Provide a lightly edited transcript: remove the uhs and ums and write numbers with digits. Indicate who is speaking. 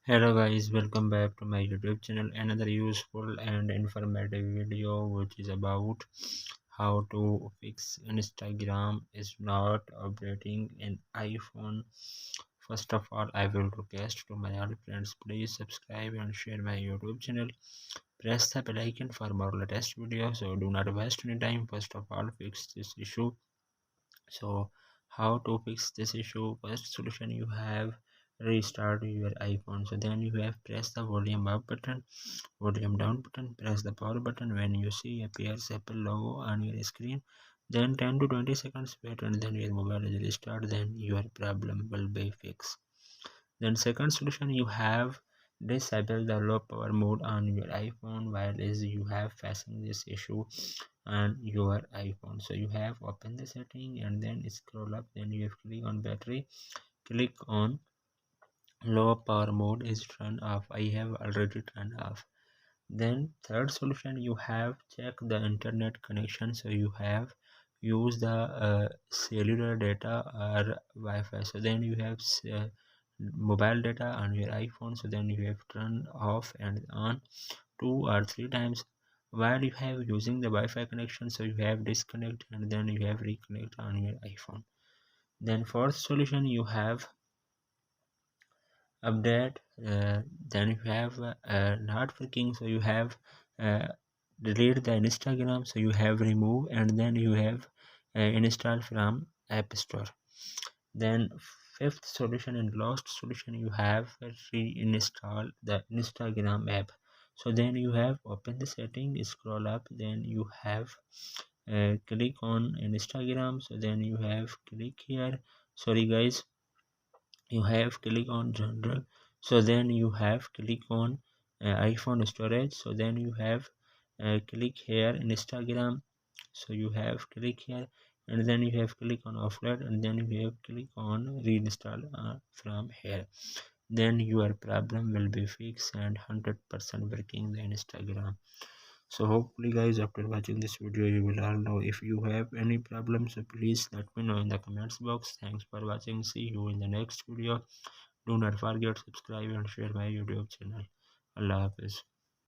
Speaker 1: Hello guys, welcome back to my YouTube channel. Another useful and informative video which is about how to fix Instagram is not updating in iPhone. First of all, I will request to my all friends, please subscribe and share my YouTube channel. Press the bell icon for more latest videos. So do not waste any time. First of all, fix this issue. So how to fix this issue? First solution you have, restart your iPhone. So then you have press the volume up button, volume down button, press the power button. When you see appears Apple logo on your screen, then 10 to 20 seconds wait and then your mobile is restart, then your problem will be fixed. Then second solution you have, disable the low power mode on your iPhone while is you have facing this issue on your iPhone. So you have open the setting and then scroll up, then you have click on battery, click on low power mode is turned off. I have already turned off. Then third solution you have, check the internet connection. So you have use the cellular data or Wi-Fi. So then you have mobile data on your iPhone. So then you have turned off and on 2 or 3 times while you have using the Wi-Fi connection. So you have disconnect and then you have reconnect on your iPhone. Then fourth solution you have update, then you have not working. So you have uh, delete the Instagram. So you have remove and then you have install from App Store. Then fifth solution and last solution you have reinstall the Instagram app. So then you have open the setting, scroll up, then you have click on Instagram. So then you have click here, sorry guys, you have click on general. So then you have click on iPhone storage. So then you have click here Instagram. So you have click here and then you have click on offload and then you have click on reinstall from here. Then your problem will be fixed and 100% working the Instagram. So hopefully guys, after watching this video you will all know. If you have any problems, so please let me know in the comments box. Thanks for watching, see you in the next video. Do not forget subscribe and share my YouTube channel. Allah Hafiz.